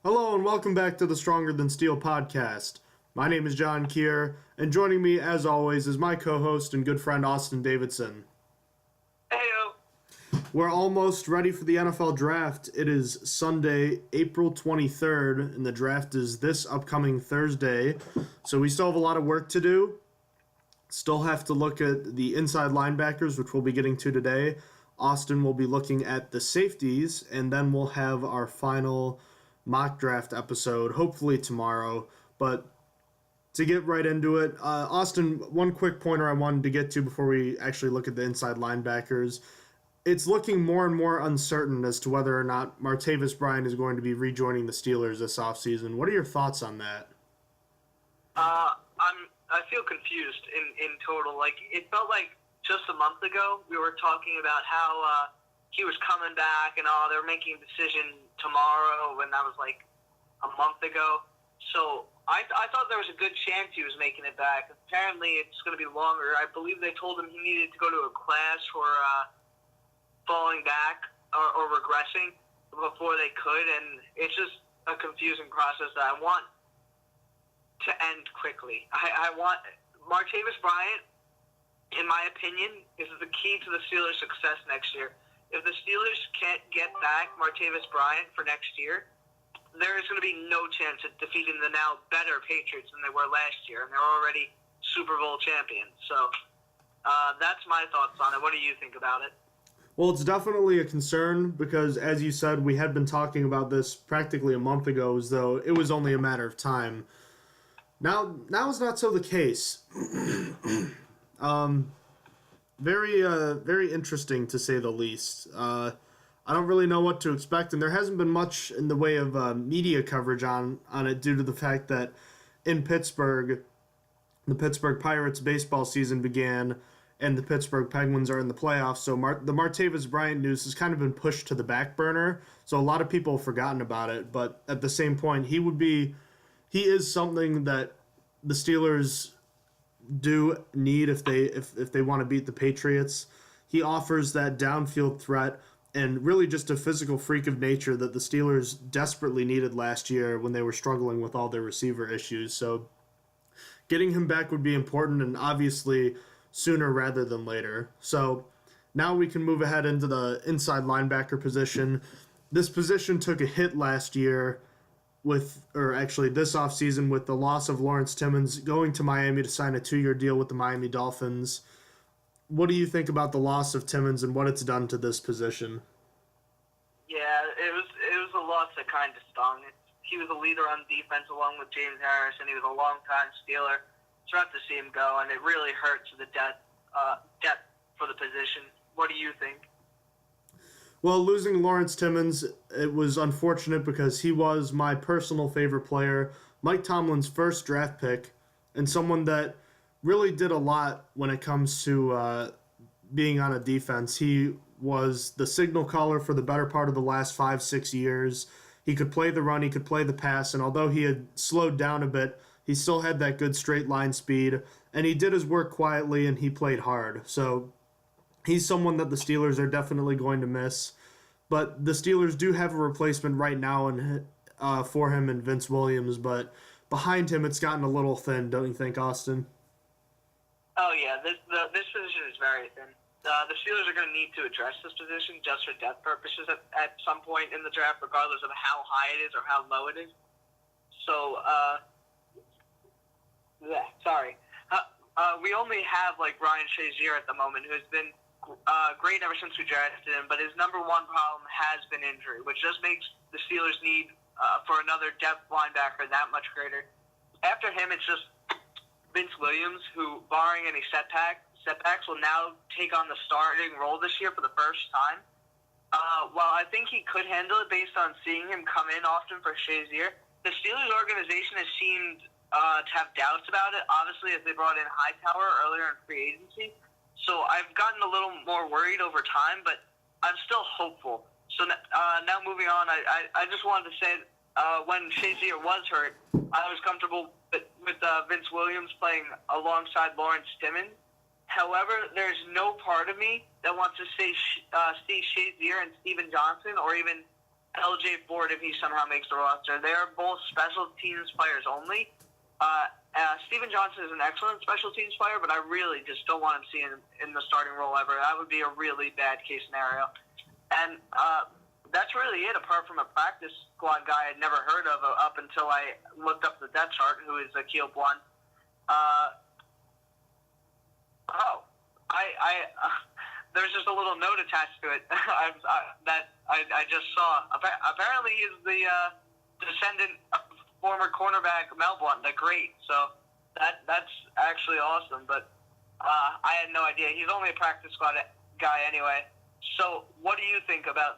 Hello and welcome back to the Stronger Than Steel podcast. My name is John Kier, and joining me, as always, is my co-host and good friend Austin Davidson. Heyo. We're almost ready for the NFL draft. It is Sunday, April 23rd, and the draft is this upcoming Thursday. So we still have a lot of work to do. Still have to look at the inside linebackers, which we'll be getting to today. Austin will be looking at the safeties, and then we'll have our final mock draft episode, hopefully tomorrow. But to get right into it, Austin, one quick pointer I wanted to get to before we actually look at the inside linebackers. It's looking more and more uncertain as to whether or not Martavis Bryant is going to be rejoining the Steelers this offseason. What are your thoughts on that? I feel confused in total. Like, it felt like just a month ago we were talking about how he was coming back and they were making a decision tomorrow, when that was like a month ago. So I thought there was a good chance he was making it back. Apparently it's going to be longer. I believe they told him he needed to go to a class for falling back or regressing before they could, and it's just a confusing process that I want to end quickly. I want Martavis Bryant, in my opinion, is the key to the Steelers' success next year. If the Steelers can't get back Martavis Bryant for next year, there is going to be no chance at defeating the now better Patriots than they were last year, and they're already Super Bowl champions. So that's my thoughts on it. What do you think about it? Well, it's definitely a concern because, as you said, we had been talking about this practically a month ago as though it was only a matter of time. Now is not so the case. Very interesting to say the least. I don't really know what to expect, and there hasn't been much in the way of media coverage on it due to the fact that in Pittsburgh, the Pittsburgh Pirates baseball season began, and the Pittsburgh Penguins are in the playoffs. So the Martavis Bryant news has kind of been pushed to the back burner. So a lot of people have forgotten about it. But at the same point, he is something that the Steelers do need if they want to beat the Patriots. He offers that downfield threat and really just a physical freak of nature that the Steelers desperately needed last year when they were struggling with all their receiver issues. So getting him back would be important, and obviously sooner rather than later. So now we can move ahead into the inside linebacker position. This position took a hit last year this offseason with the loss of Lawrence Timmons going to Miami to sign a 2-year deal with the Miami Dolphins. What do you think about the loss of Timmons and what it's done to this position? Yeah, it was a loss that kind of stung. He was a leader on defense along with James Harris, and he was a long-time Steeler. It's rough to see him go, and it really hurts the depth for the position. What do you think? Well, losing Lawrence Timmons, it was unfortunate because he was my personal favorite player, Mike Tomlin's first draft pick, and someone that really did a lot when it comes to being on a defense. He was the signal caller for the better part of the last 5-6 years. He could play the run, he could play the pass, and although he had slowed down a bit, he still had that good straight line speed, and he did his work quietly and he played hard. So he's someone that the Steelers are definitely going to miss. But the Steelers do have a replacement right now for him in Vince Williams, but behind him it's gotten a little thin, don't you think, Austin? Oh, yeah. This position is very thin. The Steelers are going to need to address this position just for depth purposes at some point in the draft, regardless of how high it is or how low it is. So, we only have like Ryan Shazier at the moment, who's been great ever since we drafted him, but his number one problem has been injury, which just makes the Steelers' need for another depth linebacker that much greater. After him, it's just Vince Williams, who, barring any setbacks, will now take on the starting role this year for the first time. While I think he could handle it based on seeing him come in often for Shazier, the Steelers organization has seemed to have doubts about it, obviously, as they brought in Hightower earlier in free agency. So I've gotten a little more worried over time, but I'm still hopeful. So now moving on, I just wanted to say when Shazier was hurt, I was comfortable with Vince Williams playing alongside Lawrence Timmons. However, there's no part of me that wants to see Shazier and Steven Johnson, or even LJ Ford if he somehow makes the roster. They are both special teams players only. Steven Johnson is an excellent special teams player, but I really just don't want him seeing in the starting role ever. That would be a really bad case scenario. And that's really it, apart from a practice squad guy I'd never heard of up until I looked up the depth chart, who is Akil Blunt. There's just a little note attached to it that I just saw. Apparently, he's the descendant of former cornerback Mel Blunt, the great. So that's actually awesome. But I had no idea. He's only a practice squad guy anyway. So what do you think about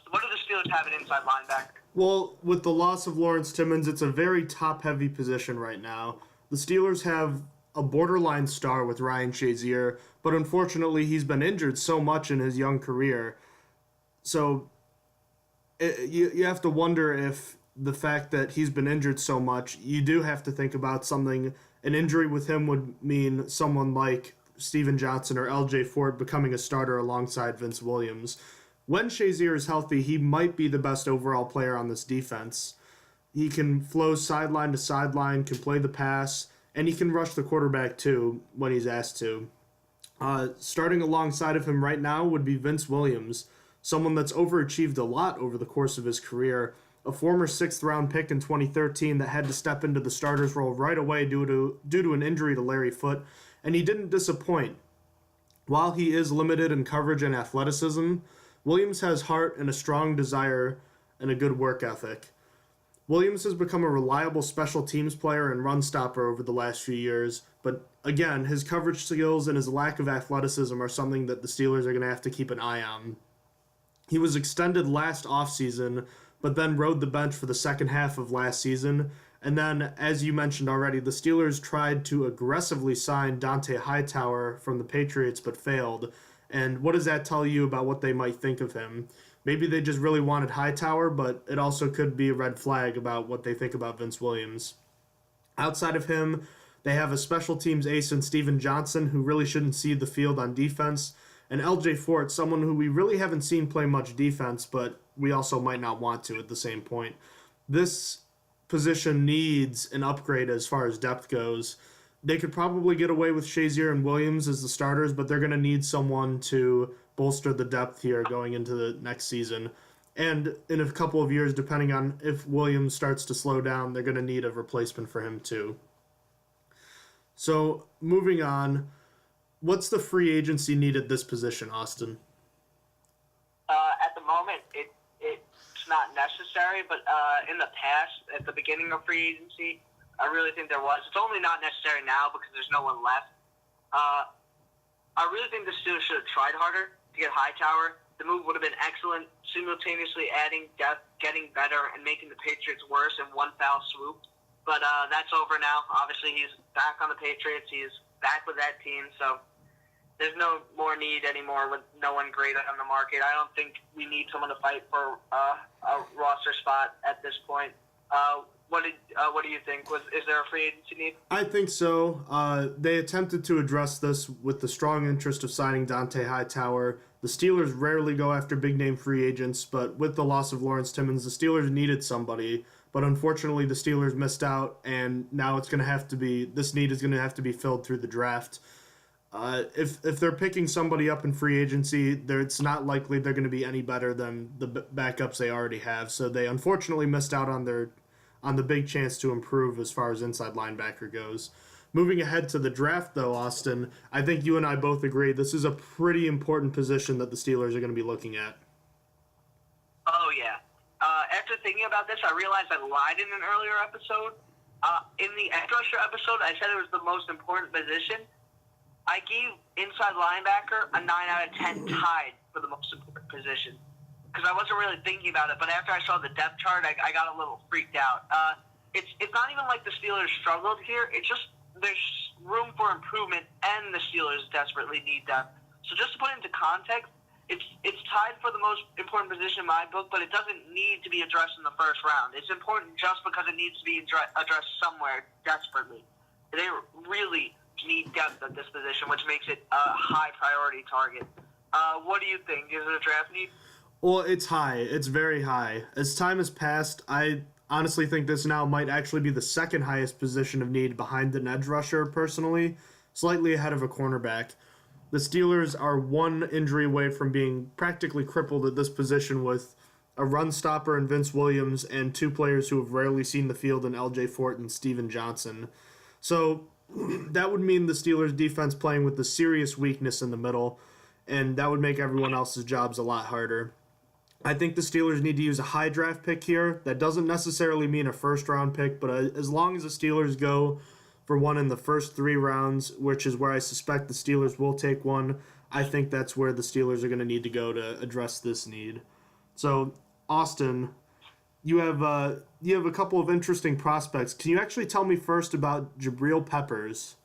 what do the Steelers have at inside linebacker? Well, with the loss of Lawrence Timmons, it's a very top-heavy position right now. The Steelers have a borderline star with Ryan Shazier, but unfortunately he's been injured so much in his young career. So you have to wonder if the fact that he's been injured so much, you do have to think about something. An injury with him would mean someone like Steven Johnson or LJ Ford becoming a starter alongside Vince Williams. When Shazier is healthy, he might be the best overall player on this defense. He can flow sideline to sideline, can play the pass, and he can rush the quarterback too when he's asked to. Starting alongside of him right now would be Vince Williams, someone that's overachieved a lot over the course of his career, a former 6th-round pick in 2013 that had to step into the starter's role right away due to an injury to Larry Foote, and he didn't disappoint. While he is limited in coverage and athleticism, Williams has heart and a strong desire and a good work ethic. Williams has become a reliable special teams player and run stopper over the last few years, but again, his coverage skills and his lack of athleticism are something that the Steelers are going to have to keep an eye on. He was extended last offseason, but then rode the bench for the second half of last season, and then, as you mentioned already, the Steelers tried to aggressively sign Dante Hightower from the Patriots but failed. And what does that tell you about what they might think of him? Maybe they just really wanted Hightower, but it also could be a red flag about what they think about Vince Williams. Outside of him, they have a special teams ace in Steven Johnson, who really shouldn't see the field on defense, and LJ Fort, someone who we really haven't seen play much defense, but we also might not want to at the same point. This position needs an upgrade as far as depth goes. They could probably get away with Shazier and Williams as the starters, but they're going to need someone to bolster the depth here going into the next season. And in a couple of years, depending on if Williams starts to slow down, they're going to need a replacement for him too. So, moving on, what's the free agency need at this position, Austin? At the moment, it's not necessary, but in the past, at the beginning of free agency, I really think there was. It's only not necessary now because there's no one left. I really think the Steelers should have tried harder to get Hightower. The move would have been excellent, simultaneously adding depth, getting better, and making the Patriots worse in one foul swoop. But that's over now. Obviously, he's back on the Patriots. He's back with that team, so there's no more need anymore with no one great on the market. I don't think we need someone to fight for a roster spot at this point. What do you think? Is there a free agency need? I think so. They attempted to address this with the strong interest of signing Dante Hightower. The Steelers rarely go after big-name free agents, but with the loss of Lawrence Timmons, the Steelers needed somebody. But unfortunately, the Steelers missed out, and now this need is going to have to be filled through the draft. If they're picking somebody up in free agency, it's not likely they're going to be any better than the backups they already have. So they unfortunately missed out on the big chance to improve as far as inside linebacker goes. Moving ahead to the draft, though, Austin, I think you and I both agree this is a pretty important position that the Steelers are going to be looking at. Oh, yeah. After thinking about this, I realized I lied in an earlier episode. In the edge rusher episode, I said it was the most important position. I gave inside linebacker a 9 out of 10 tied for the most important position because I wasn't really thinking about it. But after I saw the depth chart, I got a little freaked out. It's not even like the Steelers struggled here. It's just there's room for improvement, and the Steelers desperately need depth. So just to put it into context, it's tied for the most important position in my book, but it doesn't need to be addressed in the first round. It's important just because it needs to be addressed somewhere desperately. They really need depth at this position, which makes it a high priority target. What do you think? Is it a draft need? Well, it's high. It's very high. As time has passed, I honestly think this now might actually be the second highest position of need behind an edge rusher, personally, slightly ahead of a cornerback. The Steelers are one injury away from being practically crippled at this position with a run stopper in Vince Williams and two players who have rarely seen the field in LJ Fort and Steven Johnson. So that would mean the Steelers defense playing with the serious weakness in the middle, and that would make everyone else's jobs a lot harder. I think the Steelers need to use a high draft pick here. That doesn't necessarily mean a first round pick, but as long as the Steelers go for one in the first 3 rounds, which is where I suspect the Steelers will take one, I think that's where the Steelers are going to need to go to address this need. So, Austin, you have a couple of interesting prospects. Can you actually tell me first about Jabril Peppers?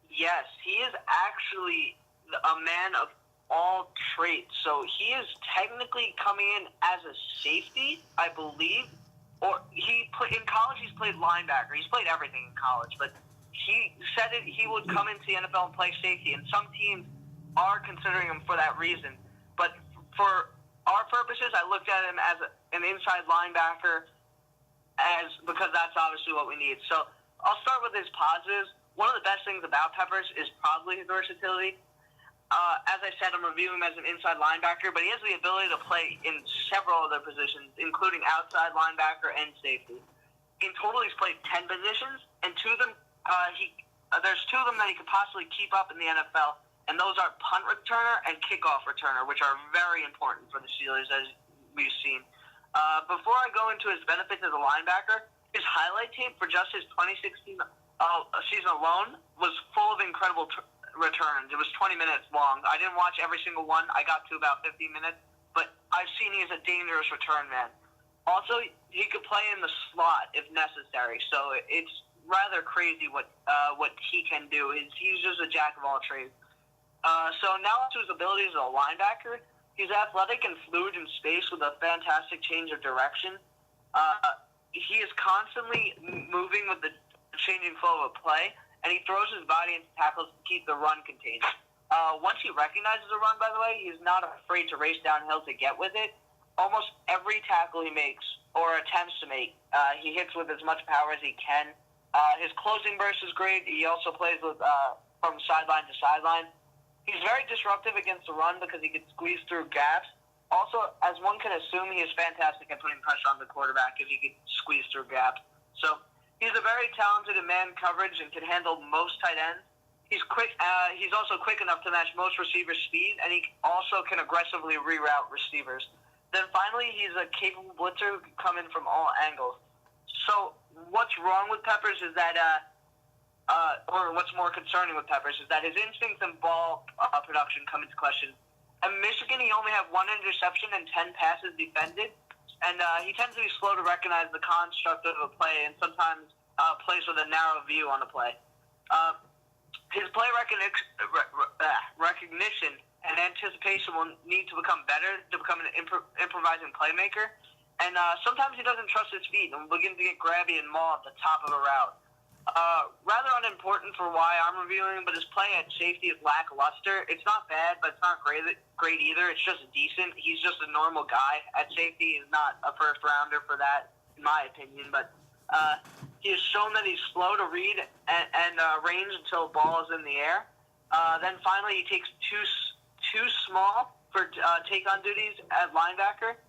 Yes, he is actually a man of all traits. So he is technically coming in as a safety, I believe. Or in college he's played linebacker. He's played everything in college, but he said he would come into the NFL and play safety, and some teams are considering him for that reason. But for our purposes, I looked at him as an inside linebacker because that's obviously what we need. So I'll start with his positives. One of the best things about Peppers is probably his versatility. As I said, I'm reviewing him as an inside linebacker, but he has the ability to play in several other positions, including outside linebacker and safety. In total, he's played 10 positions, and there's 2 of them that he could possibly keep up in the NFL, and those are punt returner and kickoff returner, which are very important for the Steelers, as we've seen. Before I go into his benefits as a linebacker, his highlight tape for just his 2016 season alone was full of incredible returns. It was 20 minutes long. I didn't watch every single one. I got to about 15 minutes, but I've seen he's a dangerous return man. Also, he could play in the slot if necessary, so it's rather crazy what he can do. He's just a jack of all trades. So now to his abilities as a linebacker, he's athletic and fluid in space with a fantastic change of direction. He is constantly moving with the changing flow of a play, and he throws his body into tackles to keep the run contained. Once he recognizes a run, by the way, he's not afraid to race downhill to get with it. Almost every tackle he makes or attempts to make, he hits with as much power as he can. His closing burst is great. He also plays with from sideline to sideline. He's very disruptive against the run because he can squeeze through gaps. Also, as one can assume, he is fantastic at putting pressure on the quarterback if he can squeeze through gaps. So he's a very talented in man coverage and can handle most tight ends. He's quick. He's also quick enough to match most receivers' speed, and he also can aggressively reroute receivers. Then finally, he's a capable blitzer who can come in from all angles. So what's wrong with Peppers is that, or what's more concerning with Peppers is that his instincts and ball production come into question. At Michigan, he only had 1 interception and 10 passes defended, and he tends to be slow to recognize the construct of a play and sometimes plays with a narrow view on the play. His play recognition and anticipation will need to become better to become an improvising playmaker. And sometimes he doesn't trust his feet and begins to get grabby and maul at the top of a route. Rather unimportant for why I'm reviewing, but his play at safety is lackluster. It's not bad, but it's not great either. It's just decent. He's just a normal guy at safety. He's not a first rounder for that, in my opinion. But he has shown that he's slow to read and range until the ball is in the air. Then finally, he takes too small for take-on duties at linebacker,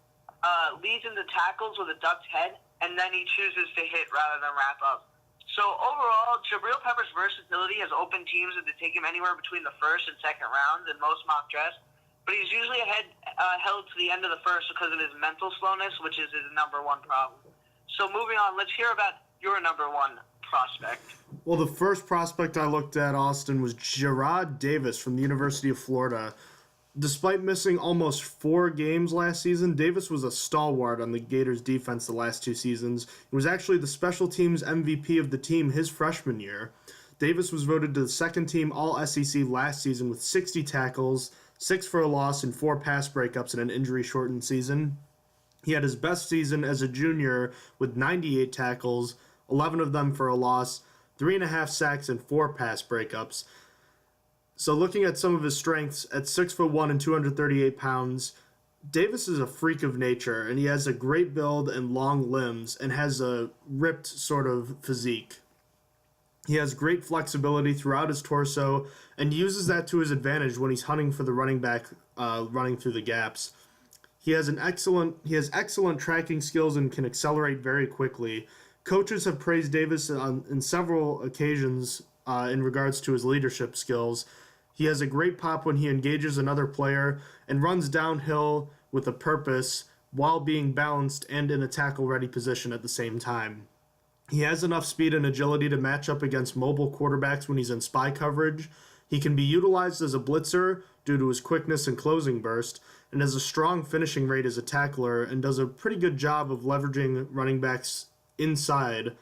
leads into tackles with a ducked head, and then he chooses to hit rather than wrap up. So overall, Jabril Peppers' versatility has opened teams to take him anywhere between the first and second rounds in most mock drafts, but he's usually held to the end of the first because of his mental slowness, which is his number 1 problem. So moving on, let's hear about your number 1 prospect. Well, the first prospect I looked at, Austin, was Jarrad Davis from the University of Florida. Despite missing almost 4 games last season, Davis was a stalwart on the Gators' defense the last 2 seasons. He was actually the special teams MVP of the team his freshman year. Davis was voted to the second-team All-SEC last season with 60 tackles, 6 for a loss, and 4 pass breakups in an injury-shortened season. He had his best season as a junior with 98 tackles, 11 of them for a loss, 3.5 sacks, and 4 pass breakups. So looking at some of his strengths, at 6'1" and 238 pounds, Davis is a freak of nature, and he has a great build and long limbs, and has a ripped sort of physique. He has great flexibility throughout his torso, and uses that to his advantage when he's hunting for the running back, running through the gaps. He has excellent tracking skills and can accelerate very quickly. Coaches have praised Davis in several occasions in regards to his leadership skills. He has a great pop when he engages another player and runs downhill with a purpose while being balanced and in a tackle ready position at the same time. He has enough speed and agility to match up against mobile quarterbacks when he's in spy coverage. He can be utilized as a blitzer due to his quickness and closing burst, and has a strong finishing rate as a tackler, and does a pretty good job of leveraging running backs inside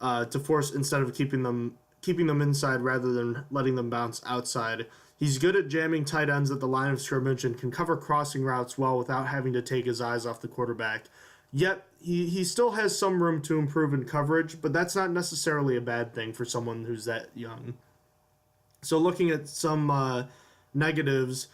to force instead of keeping them inside rather than letting them bounce outside. He's good at jamming tight ends at the line of scrimmage and can cover crossing routes well without having to take his eyes off the quarterback. Yet, he still has some room to improve in coverage, but that's not necessarily a bad thing for someone who's that young. So looking at some negatives,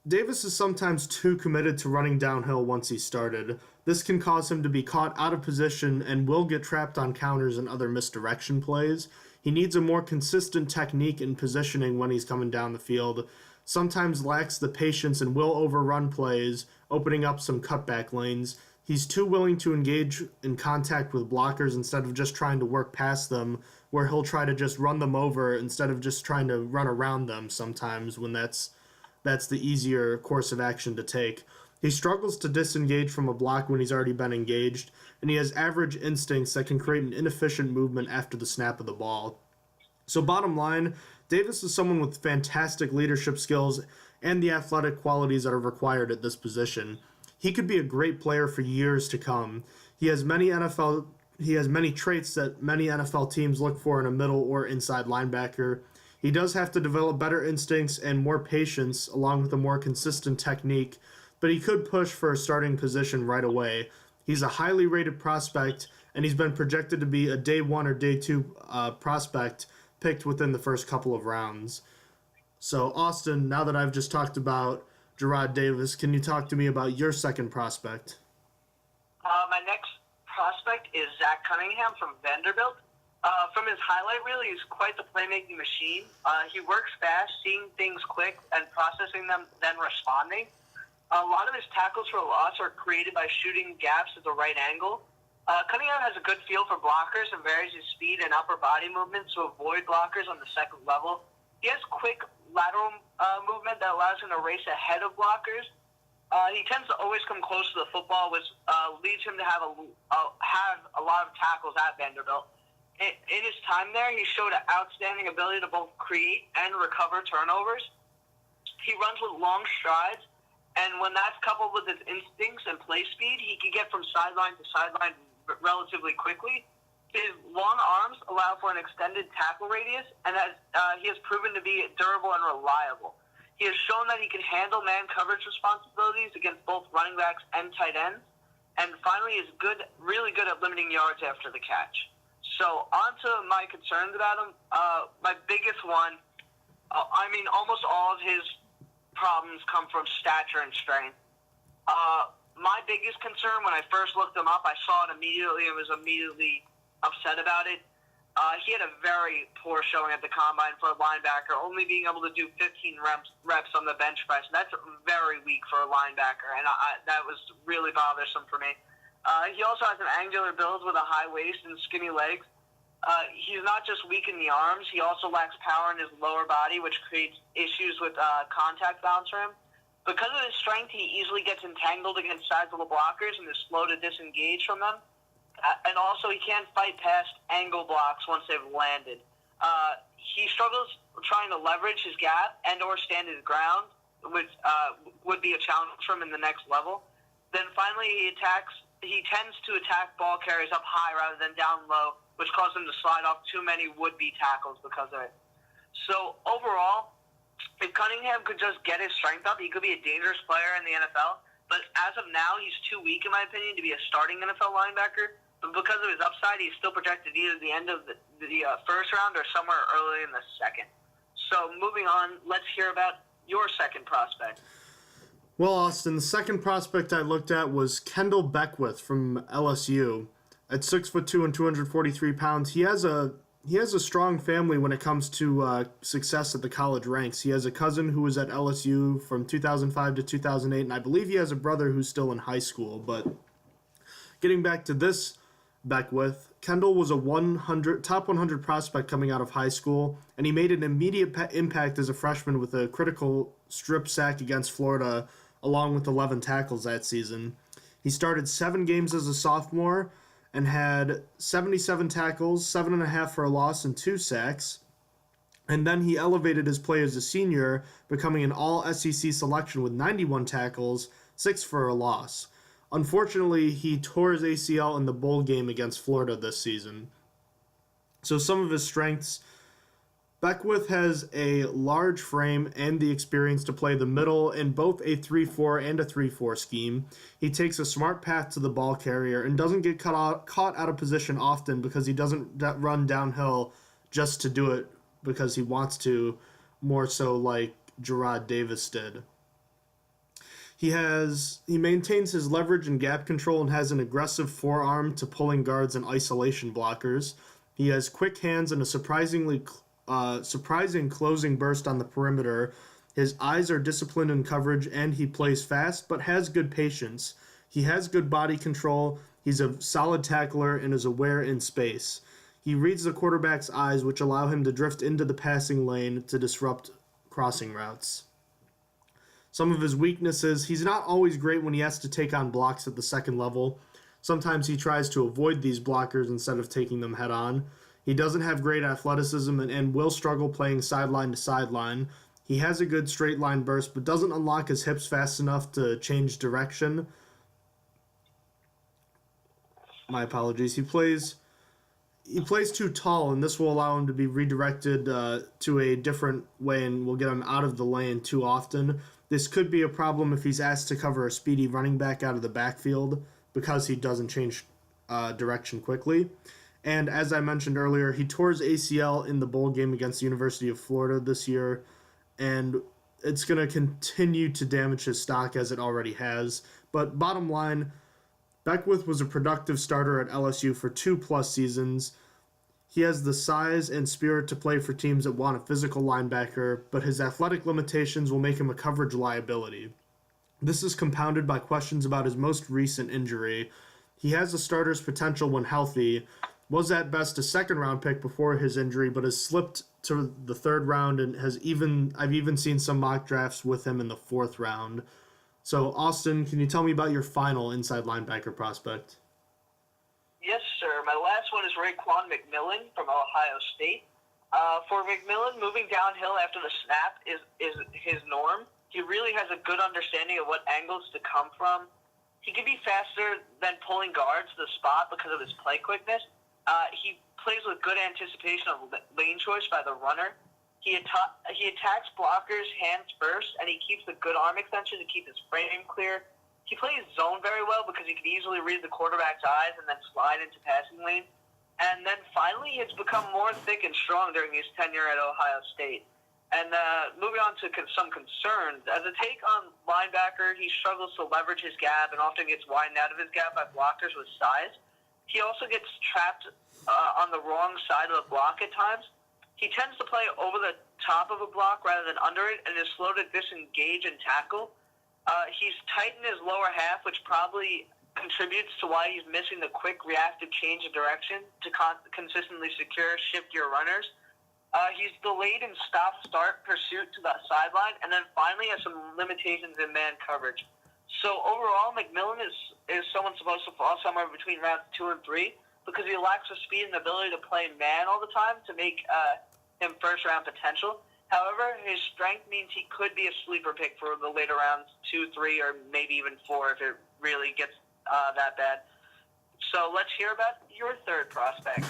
Davis is sometimes too committed to running downhill once he's started. This can cause him to be caught out of position and will get trapped on counters and other misdirection plays. He needs a more consistent technique and positioning when he's coming down the field. Sometimes lacks the patience and will overrun plays, opening up some cutback lanes. He's too willing to engage in contact with blockers instead of just trying to work past them, where he'll try to just run them over instead of just trying to run around them sometimes when that's the easier course of action to take. He struggles to disengage from a block when he's already been engaged, and he has average instincts that can create an inefficient movement after the snap of the ball. So bottom line, Davis is someone with fantastic leadership skills and the athletic qualities that are required at this position. He could be a great player for years to come. He has many traits that many NFL teams look for in a middle or inside linebacker. He does have to develop better instincts and more patience along with a more consistent technique, but he could push for a starting position right away. He's a highly rated prospect, and he's been projected to be a day 1 or day 2 prospect picked within the first couple of rounds. So, Austin, now that I've just talked about Gerard Davis, can you talk to me about your second prospect? My next prospect is Zach Cunningham from Vanderbilt. From his highlight reel, he's quite the playmaking machine. He works fast, seeing things quick, and processing them, then responding. A lot of his tackles for loss are created by shooting gaps at the right angle. Cunningham has a good feel for blockers and varies his speed and upper body movement to avoid blockers on the second level. He has quick lateral movement that allows him to race ahead of blockers. He tends to always come close to the football, which leads him to have a lot of tackles at Vanderbilt. In his time there, he showed an outstanding ability to both create and recover turnovers. He runs with long strides, and when that's coupled with his instincts and play speed, he can get from sideline to sideline relatively quickly. His long arms allow for an extended tackle radius, and he has proven to be durable and reliable. He has shown that he can handle man coverage responsibilities against both running backs and tight ends, and finally is really good at limiting yards after the catch. So on to my concerns about him. My biggest one, almost all of his problems come from stature and strength. My biggest concern when I first looked him up, I saw it immediately and was immediately upset about it. He had a very poor showing at the combine for a linebacker, only being able to do 15 reps on the bench press. That's very weak for a linebacker, and that was really bothersome for me. He also has an angular build with a high waist and skinny legs. He's not just weak in the arms, he also lacks power in his lower body, which creates issues with contact balance for him. Because of his strength, he easily gets entangled against sizable blockers and is slow to disengage from them. And also, he can't fight past angle blocks once they've landed. He struggles trying to leverage his gap and or stand his ground, which would be a challenge for him in the next level. Then finally, he tends to attack ball carriers up high rather than down low, which causes him to slide off too many would-be tackles because of it. So overall, if Cunningham could just get his strength up, he could be a dangerous player in the NFL. But as of now, he's too weak, in my opinion, to be a starting NFL linebacker. But because of his upside, he's still projected either the end of the first round or somewhere early in the second. So moving on, let's hear about your second prospect. Well, Austin, the second prospect I looked at was Kendall Beckwith from LSU. At 6'2" and 243 pounds, he has a strong family when it comes to success at the college ranks. He has a cousin who was at LSU from 2005 to 2008, and I believe he has a brother who's still in high school. But getting back to this Beckwith, Kendall was a top 100 prospect coming out of high school, and he made an immediate impact as a freshman with a critical strip sack against Florida, along with 11 tackles that season. He started 7 games as a sophomore and had 77 tackles, 7.5 for a loss, and 2 sacks. And then he elevated his play as a senior, becoming an all-SEC selection with 91 tackles, 6 for a loss. Unfortunately, he tore his ACL in the bowl game against Florida this season. So some of his strengths: Beckwith has a large frame and the experience to play the middle in both a 3-4 and a 3-4 scheme. He takes a smart path to the ball carrier and doesn't get caught out of position often because he doesn't run downhill just to do it because he wants to, more so like Gerard Davis did. He maintains his leverage and gap control and has an aggressive forearm to pulling guards and isolation blockers. He has quick hands and a surprising closing burst on the perimeter. His eyes are disciplined in coverage, and he plays fast but has good patience. He has good body control. He's a solid tackler and is aware in space. He reads the quarterback's eyes, which allow him to drift into the passing lane to disrupt crossing routes. Some of his weaknesses: he's not always great when he has to take on blocks at the second level. Sometimes he tries to avoid these blockers instead of taking them head on. He doesn't have great athleticism and will struggle playing sideline to sideline. He has a good straight line burst, but doesn't unlock his hips fast enough to change direction. My apologies. He plays too tall, and this will allow him to be redirected to a different way and will get him out of the lane too often. This could be a problem if he's asked to cover a speedy running back out of the backfield because he doesn't change direction quickly. And as I mentioned earlier, he tore his ACL in the bowl game against the University of Florida this year, and it's going to continue to damage his stock as it already has. But bottom line, Beckwith was a productive starter at LSU for 2+ seasons. He has the size and spirit to play for teams that want a physical linebacker, but his athletic limitations will make him a coverage liability. This is compounded by questions about his most recent injury. He has a starter's potential when healthy, was at best a second-round pick before his injury, but has slipped to the third round and I've even seen some mock drafts with him in the 4th round. So, Austin, can you tell me about your final inside linebacker prospect? Yes, sir. My last one is Raekwon McMillan from Ohio State. For McMillan, moving downhill after the snap is his norm. He really has a good understanding of what angles to come from. He can be faster than pulling guards to the spot because of his play quickness. He plays with good anticipation of lane choice by the runner. He attacks blockers hands first, and he keeps a good arm extension to keep his frame clear. He plays zone very well because he can easily read the quarterback's eyes and then slide into passing lane. And then finally, he's become more thick and strong during his tenure at Ohio State. And moving on to some concerns. As a take on linebacker, he struggles to leverage his gap and often gets widened out of his gap by blockers with size. He also gets trapped on the wrong side of the block at times. He tends to play over the top of a block rather than under it and is slow to disengage and tackle. He's tight in his lower half, which probably contributes to why he's missing the quick reactive change of direction to consistently shift your runners. He's delayed in stop-start pursuit to the sideline, and then finally has some limitations in man coverage. So overall, McMillan is someone supposed to fall somewhere between rounds 2 and 3 because he lacks the speed and ability to play man all the time to make him first-round potential. However, his strength means he could be a sleeper pick for the later rounds 2, 3, or maybe even 4 if it really gets that bad. So let's hear about your third prospect.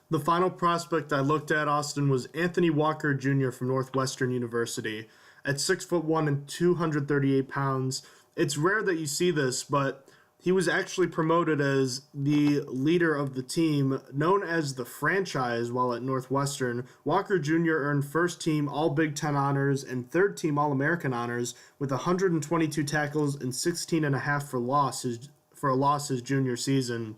The final prospect I looked at, Austin, was Anthony Walker Jr. from Northwestern University. At 6'1" and 238 pounds, it's rare that you see this, but He was actually promoted as the leader of the team, known as the franchise while at Northwestern. Walker Jr. earned first team All Big Ten honors and third team All American honors with 122 tackles and 16 and a half for a loss his junior season.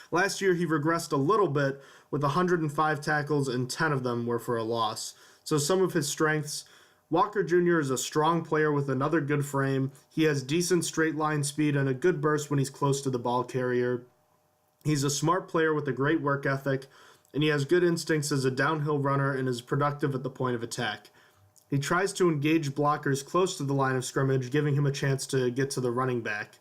Last year he regressed a little bit with 105 tackles and 10 of them were for a loss. So some of his strengths: Walker Jr. is a strong player with another good frame. He has decent straight line speed and a good burst when he's close to the ball carrier. He's a smart player with a great work ethic, and he has good instincts as a downhill runner and is productive at the point of attack. He tries to engage blockers close to the line of scrimmage, giving him a chance to get to the running back.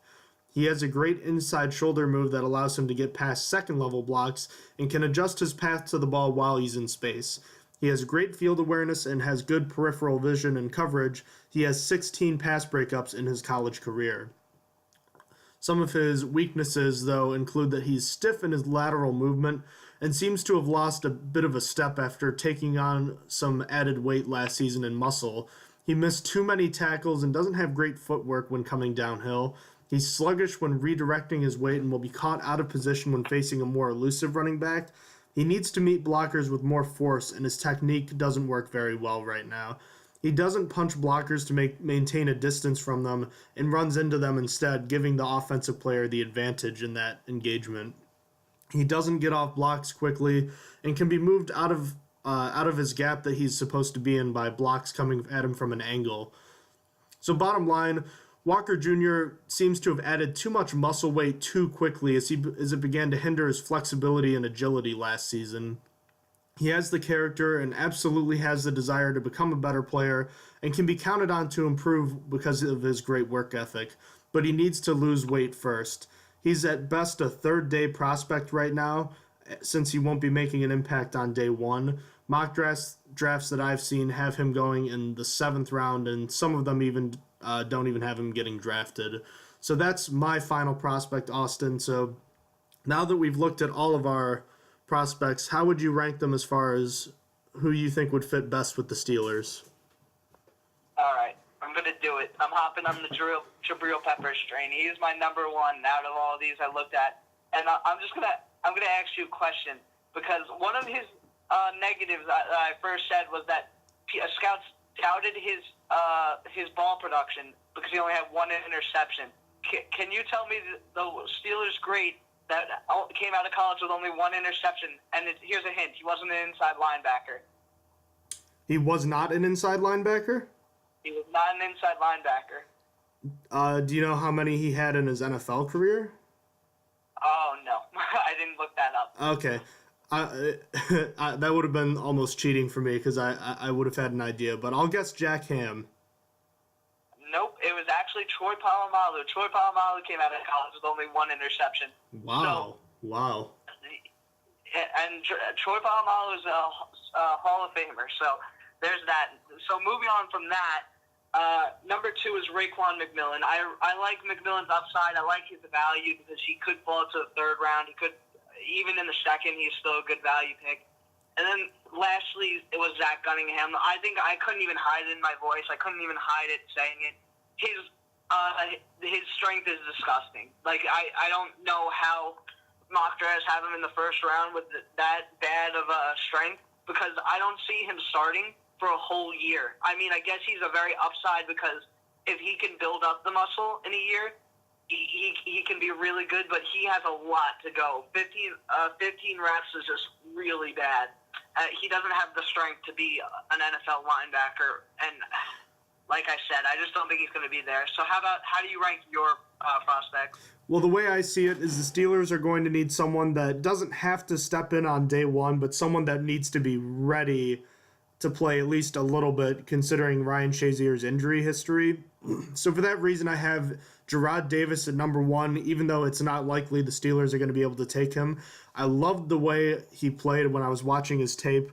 He has a great inside shoulder move that allows him to get past second-level blocks and can adjust his path to the ball while he's in space. He has great field awareness and has good peripheral vision and coverage. He has 16 pass breakups in his college career. Some of his weaknesses, though, include that he's stiff in his lateral movement and seems to have lost a bit of a step after taking on some added weight last season in muscle. He missed too many tackles and doesn't have great footwork when coming downhill. He's sluggish when redirecting his weight and will be caught out of position when facing a more elusive running back. He needs to meet blockers with more force, and his technique doesn't work very well right now. He doesn't punch blockers to maintain a distance from them and runs into them instead, giving the offensive player the advantage in that engagement. He doesn't get off blocks quickly and can be moved out of his gap that he's supposed to be in by blocks coming at him from an angle. So bottom line, Walker Jr. seems to have added too much muscle weight too quickly as it began to hinder his flexibility and agility last season. He has the character and absolutely has the desire to become a better player and can be counted on to improve because of his great work ethic, but he needs to lose weight first. He's at best a third-day prospect right now, since he won't be making an impact on day one. Mock drafts that I've seen have him going in the 7th round, and some of them even don't even have him getting drafted. So that's my final prospect, Austin. So now that we've looked at all of our prospects, how would you rank them as far as who you think would fit best with the Steelers? All right, I'm going to do it. I'm hopping on the Jabril Peppers train. He's my number one out of all these I looked at. And I'm going to ask you a question, because one of his negatives that I first said was that scouts touted his ball production because he only had one interception. Can you tell me the Steelers great that came out of college with only one interception? And here's a hint: he wasn't an inside linebacker. He was not an inside linebacker? He was not an inside linebacker. Do you know how many he had in his NFL career? Oh, no. I didn't look that up. Okay. That would have been almost cheating for me because I would have had an idea, but I'll guess Jack Ham. Nope, it was actually Troy Polamalu. Troy Polamalu came out of college with only one interception. Wow. Wow. And Troy Polamalu is a Hall of Famer, so there's that. So moving on from that, number 2 is Raekwon McMillan. I like McMillan's upside. I like his value because he could fall to the 3rd round. He could, even in the 2nd, he's still a good value pick. And then lastly, it was Zach Cunningham. I think I couldn't even hide it in my voice. I couldn't even hide it saying it. His strength is disgusting. Like, I don't know how mock drafts have him in the 1st round with that bad of a strength, because I don't see him starting for a whole year. I mean, I guess he's a very upside because if he can build up the muscle in a year, he can be really good, but he has a lot to go. 15 reps is just really bad. He doesn't have the strength to be an NFL linebacker, and like I said, I just don't think he's going to be there. So how do you rank your prospects? Well, the way I see it is the Steelers are going to need someone that doesn't have to step in on day one, but someone that needs to be ready to play at least a little bit, considering Ryan Shazier's injury history. So for that reason, I have Gerard Davis at number 1, even though it's not likely the Steelers are going to be able to take him. I loved the way he played when I was watching his tape,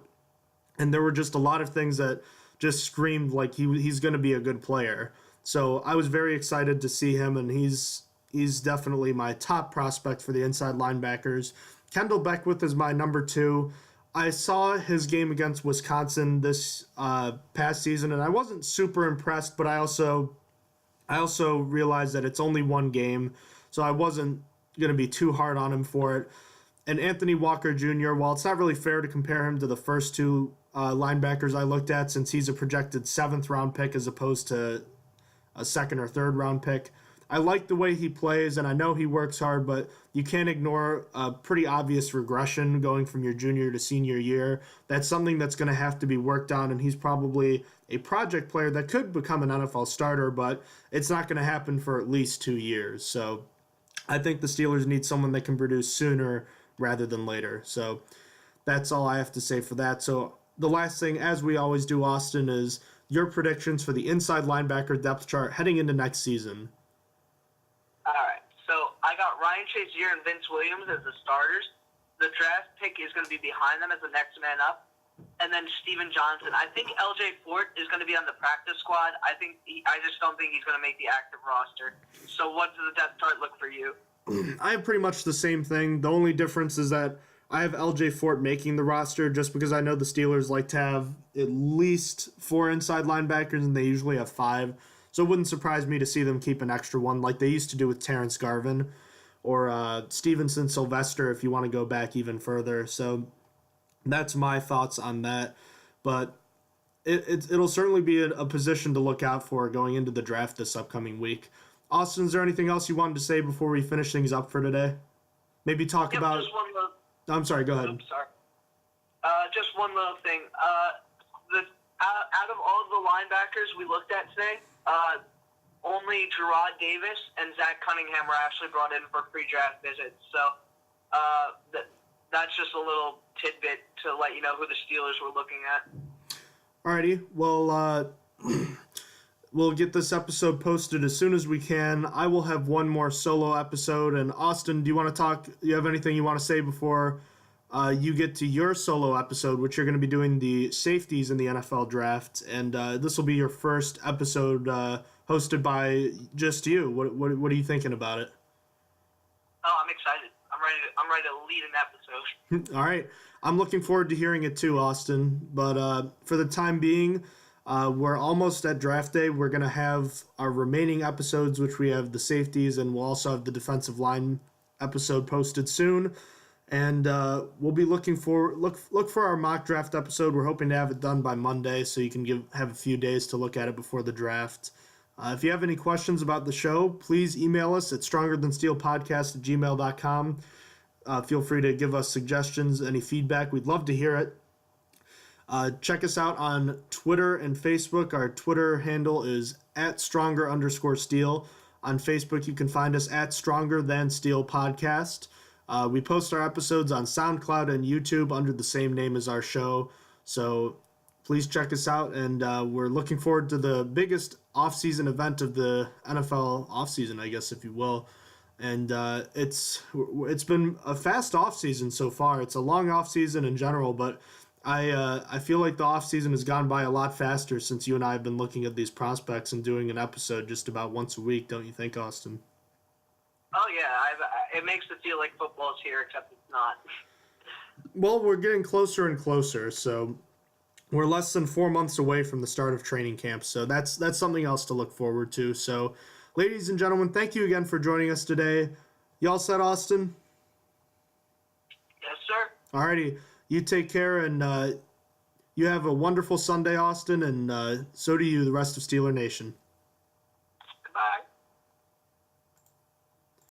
and there were just a lot of things that just screamed like he's going to be a good player. So I was very excited to see him, and he's definitely my top prospect for the inside linebackers. Kendall Beckwith is my number 2. I saw his game against Wisconsin this past season, and I wasn't super impressed, but I also realized that it's only one game, so I wasn't going to be too hard on him for it. And Anthony Walker Jr., while it's not really fair to compare him to the first two linebackers I looked at, since he's a projected 7th-round pick as opposed to a 2nd or 3rd-round pick, I like the way he plays, and I know he works hard, but you can't ignore a pretty obvious regression going from your junior to senior year. That's something that's going to have to be worked on, and he's probably a project player that could become an NFL starter, but it's not going to happen for at least 2 years. So I think the Steelers need someone that can produce sooner rather than later. So that's all I have to say for that. So the last thing, as we always do, Austin, is your predictions for the inside linebacker depth chart heading into next season. All right. So I got Ryan Shazier and Vince Williams as the starters. The draft pick is going to be behind them as the next man up. And then Steven Johnson. I think LJ Fort is going to be on the practice squad. I just don't think he's going to make the active roster. So what does the depth chart look for you? I have pretty much the same thing. The only difference is that I have LJ Fort making the roster just because I know the Steelers like to have at least 4 inside linebackers, and they usually have 5. So it wouldn't surprise me to see them keep an extra one like they used to do with Terrence Garvin or Stevenson Sylvester if you want to go back even further. So that's my thoughts on that. But it'll certainly be a position to look out for going into the draft this upcoming week. Austin, is there anything else you wanted to say before we finish things up for today? Maybe talk about... Just one little... I'm sorry, go ahead. I'm sorry. Just one little thing. Out of all of the linebackers we looked at today, only Gerard Davis and Zach Cunningham were actually brought in for pre-draft visits. So that's just a little tidbit to let you know who the Steelers were looking at. Alrighty. Well, we'll get this episode posted as soon as we can. I will have one more solo episode. And Austin, do you have anything you want to say before you get to your solo episode, which you're going to be doing the safeties in the NFL draft? And this will be your first episode hosted by just you. What are you thinking about it? Oh, I'm excited. I'm ready to lead an episode. All right. I'm looking forward to hearing it too, Austin. But for the time being, we're almost at draft day. We're going to have our remaining episodes, which we have the safeties, and we'll also have the defensive line episode posted soon. And we'll be looking for look for our mock draft episode. We're hoping to have it done by Monday, so you can have a few days to look at it before the draft. If you have any questions about the show, please email us at strongerthansteelpodcast@gmail.com. Feel free to give us suggestions, any feedback. We'd love to hear it. Check us out on Twitter and Facebook. Our Twitter handle is @stronger_steel. On Facebook, you can find us at Stronger Than Steel Podcast. We post our episodes on SoundCloud and YouTube under the same name as our show. So please check us out, and we're looking forward to the biggest off-season event of the NFL off-season, I guess, if you will. And it's been a fast off-season so far. It's a long off-season in general, but I feel like the off-season has gone by a lot faster since you and I have been looking at these prospects and doing an episode just about once a week, don't you think, Austin? Oh, yeah. It makes it feel like football's here, except it's not. Well, we're getting closer and closer, so we're less than 4 months away from the start of training camp, so that's something else to look forward to. So, ladies and gentlemen, thank you again for joining us today. Y'all set, Austin? Yes, sir. Alrighty. You take care, and you have a wonderful Sunday, Austin, and so do you, the rest of Steeler Nation.